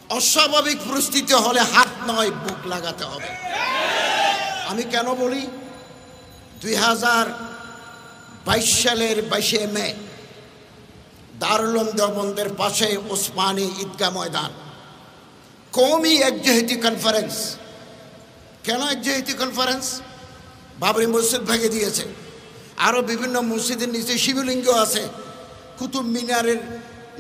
অস্বাভাবিক পরিস্থিতি হলে হাত নয় বুক লাগাতে হবে। আমি কেন বলি, 2022 সালের 22শে মে দারুল উলুম দেওবন্দের পাশে ওসমানী ঈদগাহ ময়দান কওমি একজেহেতি কনফারেন্স। কেন একজেহেতি কনফারেন্স? বাবরি মসজিদ ভেঙে দিয়েছে, আরও বিভিন্ন মসজিদের নিচে শিবলিঙ্গ আছে, কুতুব মিনারের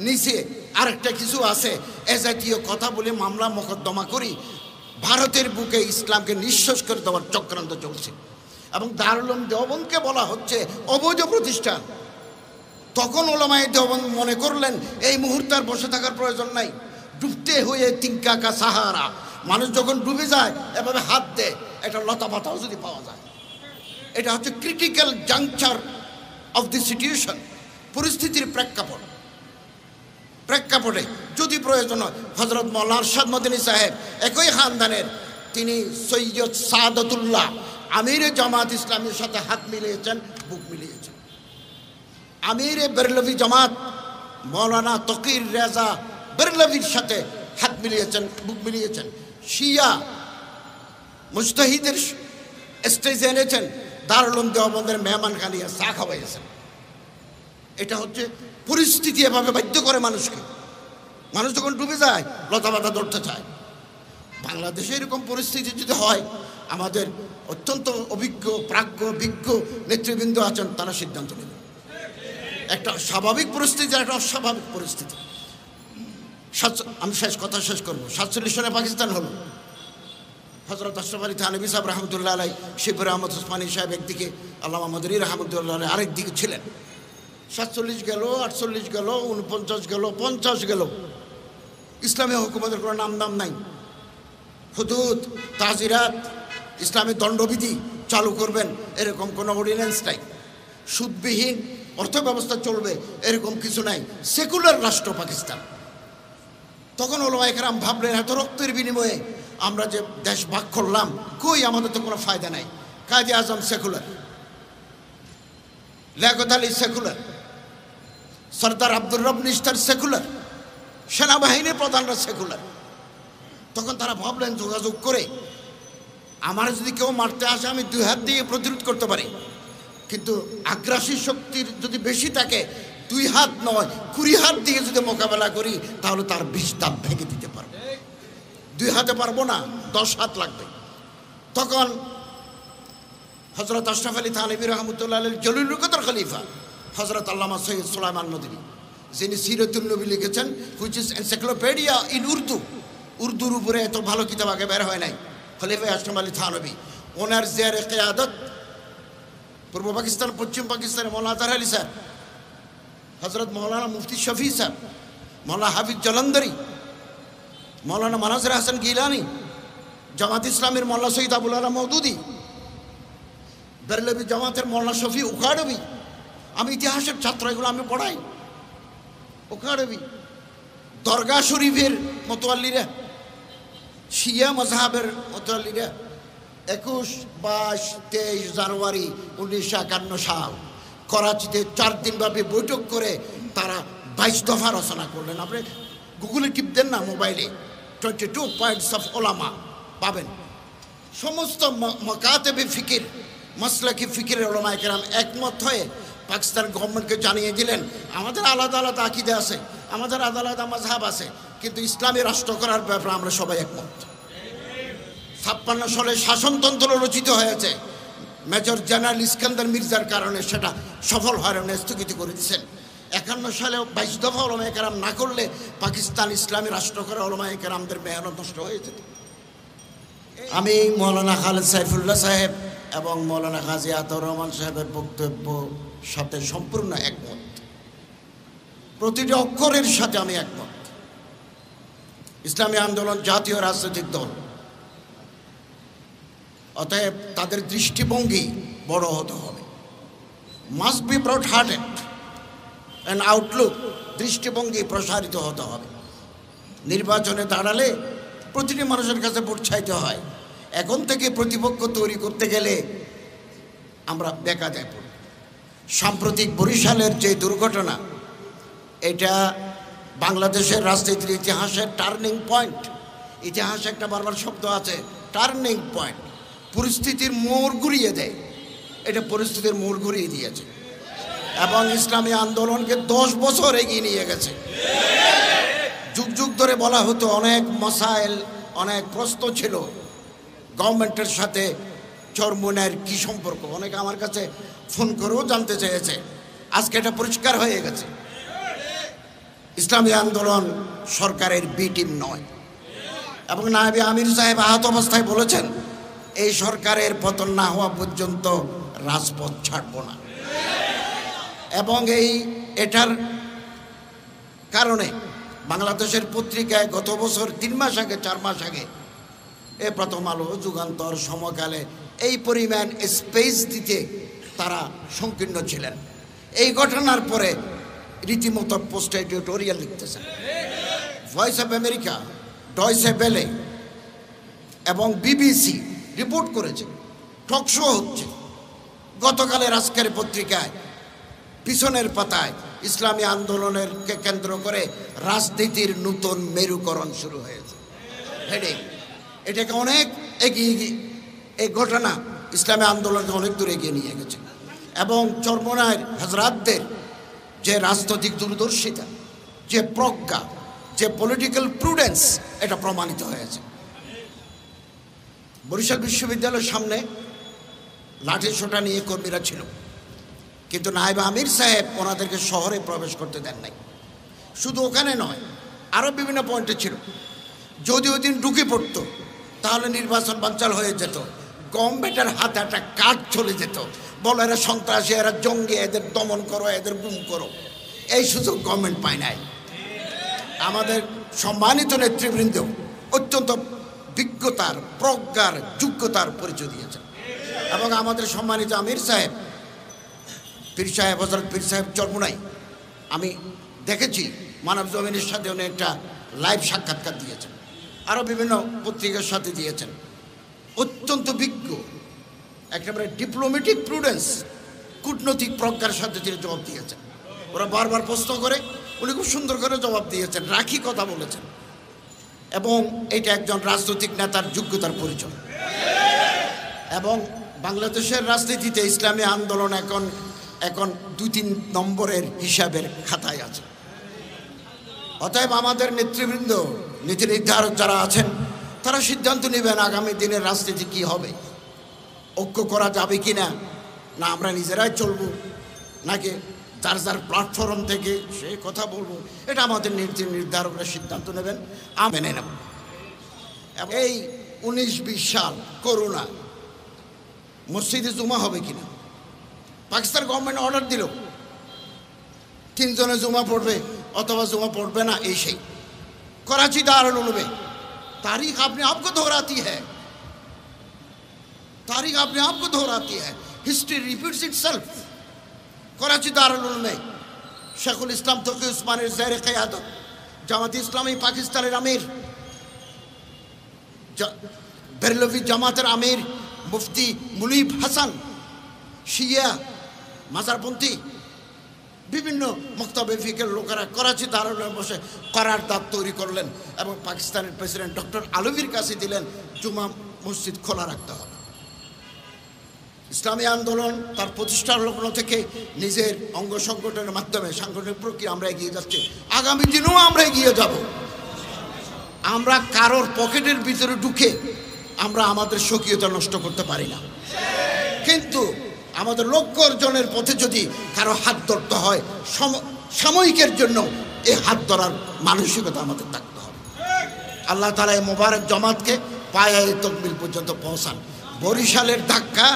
নিচে আরেকটা কিছু আছে, এ জাতীয় কথা বলে মামলা মোকদ্দমা করি ভারতের বুকে ইসলামকে নিঃশেষ করে দেওয়ার চক্রান্ত চলছে। এবং দারুল উলুম দেওবন্দকে বলা হচ্ছে অবৈধ প্রতিষ্ঠান। তখন ওলামায়ে দেওবন্দ মনে করলেন এই মুহূর্তে আর বসে থাকার প্রয়োজন নাই, ডুবতে হয়ে তিনকা কা সাহারা। মানুষ যখন ডুবে যায় এভাবে হাত দেয়, একটা লতা পাতাও যদি পাওয়া যায়, এটা হচ্ছে critical juncture of the situation, পরিস্থিতির প্রেক্ষাপটে যদি প্রয়োজন হয়। হযরত মাওলানা আরশাদ মদনী সাহেব একই খানদানের, তিনি সৈয়দ সাদাতুল্লাহ আমিরে জামাত ইসলামের সাথে হাত মিলিয়েছেন, বুক মিলিয়েছেন। আমিরে বেরলভি জামাত মাওলানা তকির রেজা বেরলভির সাথে হাত মিলিয়েছেন, বুক মিলিয়েছেন। শিয়া মুজতাহিদের স্টেজে এনেছেন, দারুল উলুম দেওবন্দের মেহমান খানিয়া চা খাওয়াইয়েছেন। এটা হচ্ছে পরিস্থিতি, এভাবে বাধ্য করে মানুষকে। মানুষ যখন ডুবে যায় লতা পাতা ধরতে চায়। বাংলাদেশে এরকম পরিস্থিতি যদি হয়, আমাদের অত্যন্ত অভিজ্ঞ বিজ্ঞ নেতৃবৃন্দ আছেন, তারা সিদ্ধান্ত নেবেন। একটা স্বাভাবিক পরিস্থিতি, একটা অস্বাভাবিক পরিস্থিতি। আমি কথা শেষ করবো। 47 সালে পাকিস্তান হলো। হযরত আশরাফ আলী থানভী সাহেব রহমতুল্লাহ আলাই, শিবুর আহমদ ওসমানী সাহেব একদিকে, আল্লামা মদনী রহমতুল্লাহ আলাই আরেক দিকে ছিলেন। 47 গেল, 48 গেল, 49 গেল, 50 গেল, ইসলামী হুকুমতের কোনো নাম নাই। হুদুদ, তাজিরাত, ইসলামী দণ্ডবিধি চালু করবেন এরকম কোনো অর্ডিন্যান্স নাই। সুদবিহীন অর্থ ব্যবস্থা চলবে এরকম কিছু নাই। সেকুলার রাষ্ট্র পাকিস্তান। তখন ওলামায়ে কেরাম ভাবলেন, এত রক্তের বিনিময়ে আমরা যে দেশ ভাগ করলাম, কই আমাদের তো কোনো ফায়দা নাই। কাজী আজম সেকুলার, লিয়াকত আলী সেকুলার, সরদার আব্দুর রব নিস্তার সেকুলার, সেনাবাহিনীর প্রধানরা সেকুলার। তখন তারা ভাবলেন যোগাযোগ করে, আমার যদি কেউ মারতে আসে আমি 2 হাত দিয়ে প্রতিরোধ করতে পারি, কিন্তু আগ্রাসী শক্তির যদি বেশি থাকে 2 হাত নয় 20 হাত দিয়ে যদি মোকাবেলা করি, তাহলে তার 20 দাঁত ভেঙে দিতে পারবো। 2 হাতে পারবো না, 10 হাত লাগবে। তখন হযরত আশরাফ আলী থানভী রহমতুল্লাহ আলাইহির জলিলুল কদর খলিফা হযরত আল্লামা সৈয়দ সুলাইমান নদভী, যিনি সিরাতুন নবী লিখেছেন, হুইচ ইজ এনসাইক্লোপিডিয়া ইন উর্দুর উপরে এত ভালো কিতাব আগে বের হয় নাই। খলিফা আশরাফ আলী থানভী, ওনার জিয়ারে কিয়াদত পূর্ব পাকিস্তান, পশ্চিম পাকিস্তানে মৌলানা আজহার আলী সাহেব, হযরত মৌলানা মুফতি শফি সাহেব, মৌলানা হাফিজ জলন্দরি, মৌলানা মানাজির হাসান গিলানি, জামাত ইসলামের মৌলানা সৈয়দ আবুল আলা মওদুদি, বেরলভি জামাতের মৌলানা শফি উখাড়বি। আমি ইতিহাসের ছাত্র, এগুলো আমি পড়াই। উখাড়বি, দরগা শরীফের মোতোয়াল্লিরা, শিয়া মজহাবের মোতোয়াল্লিরা 21, 22, 23 জানুয়ারি 1951 সাল করাচিতে 4 দিনব্যাপী বৈঠক করে তারা 22 দফা রচনা করলেন। আপনি গুগলে টিপ দেন না মোবাইলে, 22 পয়েন্টস অফ ওলামা পাবেন। সমস্ত মাকাতেবে ফিকির, মাসলাকি ফিকিরের ওলামায়ে কেরাম একমত হয়ে পাকিস্তান গভর্নমেন্টকে জানিয়ে দিলেন, আমাদের আলাদা আলাদা আকিদা আছে, আমাদের আলাদা আলাদা মাযহাব আছে, কিন্তু ইসলামী রাষ্ট্র করার ব্যাপারে আমরা সবাই একমত। 56 সালে শাসনতন্ত্র রচিত হয়েছে। মেজর জেনারেল ইস্কান্দার মির্জার কারণে সেটা সফল হওয়ার স্থগিত করে দিয়েছেন। 51 সালে 22 দফা ওলামায়ে কেরাম না করলে পাকিস্তান ইসলামী রাষ্ট্র করা ওলামায়ে কেরামদের মেহনত নষ্ট হয়ে যেত। আমি মৌলানা খালেদ সাইফুল্লাহ সাহেব এবং মৌলানা গাজী আতাউর রহমান সাহেবের বক্তব্য সাথে সম্পূর্ণ একমত। প্রতিটি অক্ষরের সাথে আমি একমত। ইসলামী আন্দোলন জাতীয় রাজনৈতিক দল, অতএব তাদের দৃষ্টিভঙ্গি বড় হতে হবে। Must be broad hearted and outlook, দৃষ্টিভঙ্গি প্রসারিত হতে হবে। নির্বাচনে দাঁড়ালে প্রতিটি মানুষের কাছে ভোট চাইতে হয়। এখন থেকে প্রতিপক্ষ তৈরি করতে গেলে আমরা বেকায়দায় পড়ব। সাম্প্রতিক বরিশালের যে দুর্ঘটনা, এটা বাংলাদেশের রাজনীতির ইতিহাসের টার্নিং পয়েন্ট। ইতিহাসে একটা বারবার শব্দ আছে, টার্নিং পয়েন্ট। পরিস্থিতির মোড় ঘুরিয়ে দেয়, এটা পরিস্থিতির মোড় ঘুরিয়ে দিয়েছে এবং ইসলামী আন্দোলনকে 10 বছর এগিয়ে নিয়ে গেছে। যুগ যুগ ধরে বলা হতো অনেক মাসাইল, অনেক প্রশ্ন ছিল গভর্নমেন্টের সাথে চরমোনাইয়ের কি সম্পর্ক, অনেকে আমার কাছে ফোন করেও জানতে চেয়েছে। আজকে এটা পরিষ্কার হয়ে গেছে, ইসলামী আন্দোলন সরকারের বি টিম নয়। এবং নায়েবে আমির সাহেব আহত অবস্থায় বলেছেন, এই সরকারের পতন না হওয়া পর্যন্ত রাজপথ ছাড়ব না। এবং এটার কারণে বাংলাদেশের পত্রিকায় গত বছর 3 মাস আগে 4 মাস আগে প্রথম আলো, যুগান্তর, সমকালে এই পরিমাণ স্পেস দিতে তারা সংকীর্ণ ছিলেন। এই ঘটনার পরে রীতিমতো পোস্ট এডিটোরিয়াল লিখতেছেন। Voice of America, Deutsche Welle এবং বিবিসি রিপোর্ট করেছে, টকশো হচ্ছে। গতকালের আজকের পত্রিকায় পিছনের পাতায় ইসলামী আন্দোলনকে কেন্দ্র করে রাজনীতির নতুন মেরুকরণ শুরু হয়েছে, হেডিং। এটাকে অনেক এগিয়ে এই ঘটনা ইসলামী আন্দোলনকে অনেক দূর এগিয়ে নিয়ে গেছে এবং চরমোনাইয়ের হযরতদের যে রাজনৈতিক দূরদর্শিতা, যে প্রজ্ঞা, যে পলিটিক্যাল প্রুডেন্স, এটা প্রমাণিত হয়েছে। বরিশাল বিশ্ববিদ্যালয়ের সামনে লাঠিসোঁটা নিয়ে কর্মীরা ছিল, কিন্তু নায়েবে আমির সাহেব ওনাদেরকে শহরে প্রবেশ করতে দেন নাই। শুধু ওখানে নয়, আরও বিভিন্ন পয়েন্টে ছিল। যদি ওই দিন ঢুকে পড়তো তাহলে নির্বাচন বানচাল হয়ে যেত, গভর্নমেন্টের হাতে একটা কাঠ চলে যেত, বলো এরা সন্ত্রাসী, এরা জঙ্গি, এদের দমন করো, এদের গুম করো। এই সুযোগ গভর্নমেন্ট পায় নাই। আমাদের সম্মানিত নেতৃবৃন্দ অত্যন্ত বিজ্ঞতার, প্রজ্ঞার, যোগ্যতার পরিচয় দিয়েছেন এবং আমাদের সম্মানিত আমির সাহেব, পীর সাহেব, হযরত পীর সাহেব চরমোনাই, আমি দেখেছি মানব জমিনের সাথে উনি একটা লাইভ সাক্ষাৎকার দিয়েছেন, আরও বিভিন্ন পত্রিকার সাথে দিয়েছেন। অত্যন্ত বিজ্ঞ, একেবারে ডিপ্লোম্যাটিক প্রুডেন্স, কূটনৈতিক প্রজ্ঞার সাথে তিনি জবাব দিয়েছেন। ওরা বারবার প্রশ্ন করে, উনি খুব সুন্দর করে জবাব দিয়েছেন, রাখি কথা বলেছেন এবং এটা একজন রাজনৈতিক নেতার যোগ্যতার পরিচয়। এবং বাংলাদেশের রাজনীতিতে ইসলামী আন্দোলন এখন 2-3 নম্বরের হিসাবের খাতায় আছে। অতএব আমাদের নেতৃবৃন্দ, নীতি নির্ধারক যারা আছেন, তারা সিদ্ধান্ত নেবেন আগামী দিনের রাজনীতি কি হবে, ঐক্য করা যাবে কি না, না আমরা নিজেরাই চলব, নাকি যার যার প্ল্যাটফর্ম থেকে সে কথা বলবো, এটা আমাদের নীতি নির্ধারকরা সিদ্ধান্ত নেবেন, আমি মেনে নেব। এই 19-20 সাল করোনা, মসজিদে জুমা হবে কিনা, পাকিস্তান গভর্নমেন্ট অর্ডার দিল 3 জনে জুমা পড়বে অথবা জুমা পড়বে না, এই সেই। कराची दारुल उलूम में तारीख अपने आप को दोहराती है, तारीख अपने आप को दोहराती है, history repeats itself. Karachi Darul Uloom में शेखुल इस्लाम तकी उस्मानी ज़ेर क़यादत जमात इस्लामी पाकिस्तान अमीर, बेरलवी जमात अमीर मुफ्ती मुनीब हसन, शिया माजारपंथी বিভিন্ন মক্তবে ফিকের লোকেরা করাচি দারুল বসে করারদাদ তৈরি করলেন এবং পাকিস্তানের প্রেসিডেন্ট ডক্টর আলভির কাছে দিলেন জুমা মসজিদ খোলা রাখতে হবে। ইসলামী আন্দোলন তার প্রতিষ্ঠার লগ্ন থেকে নিজের অঙ্গ সংগঠনের মাধ্যমে সাংগঠনিক প্রক্রিয়া আমরা এগিয়ে যাচ্ছি, আগামী দিনেও আমরা এগিয়ে যাব। আমরা কারোর পকেটের ভিতরে ঢুকে আমরা আমাদের স্বকীয়তা নষ্ট করতে পারি না, কিন্তু আমাদের লক্ষ্য অর্জনের পথে যদি কারো হাত ধরতে হয় সাময়িকের জন্য, এই হাত ধরার মানসিকতা আমাদের থাকতে হবে। আল্লাহ তাআলা এই মোবারক জমাতকে পায়ে তকবিল পর্যন্ত পৌঁছান। বরিশালের ধাক্কা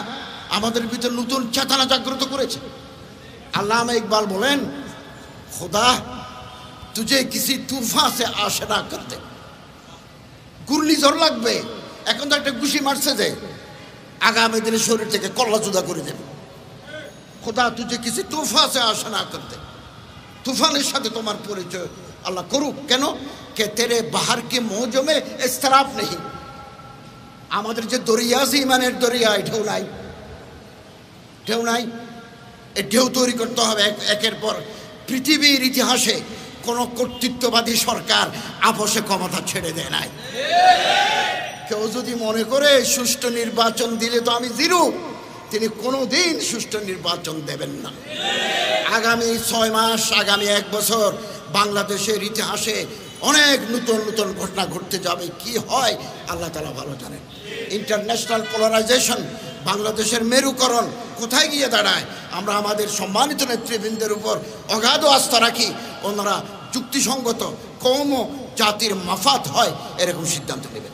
আমাদের ভিতরে নতুন চেতনা জাগ্রত করেছে। আল্লামা ইকবাল বলেন, খুদা তুঝে কিসি তুফা সে আশনা করতে, ঘূর্ণিঝড় লাগবে, এখন তো একটা ঘুষি মারছে যে আগামী দিনে শরীর থেকে কল্লাচুদা করে দেবে। খোদা তুঝে কিসি তুফা সে আশা না করতে, তুফানের সাথে তোমার পরিচয় আল্লাহ করুক। কেন কে তেরে বাহার কে মৌজমে ইস্তরাব নেই, আমাদের যে দরিয়া আছে ইমানের দরিয়া, ঢেউ নাই, ঢেউ নাই, এই ঢেউ তৈরি করতে হবে একের পর। পৃথিবীর ইতিহাসে কোনো কর্তৃত্ববাদী সরকার আপোষে ক্ষমতা ছেড়ে দেয় নাই। কেউ যদি মনে করে সুষ্ঠু নির্বাচন দিলে তো আমি জিরো, তিনি কোনোদিন সুষ্ঠু নির্বাচন দেবেন না। আগামী 6 মাস, আগামী 1 বছর বাংলাদেশের ইতিহাসে অনেক নতুন নতুন ঘটনা ঘটতে যাবে। কি হয় আল্লাহ তাআলা ভালো জানেন। ইন্টারন্যাশনাল পোলারাইজেশন, বাংলাদেশের মেরুকরণ কোথায় গিয়ে দাঁড়ায়, আমরা আমাদের সম্মানিত নেতৃবৃন্দের উপর অগাধ আস্থা রাখি। ওনারা যুক্তিসঙ্গত কওম ও জাতির মাফাত হয় এরকম সিদ্ধান্ত নেবেন।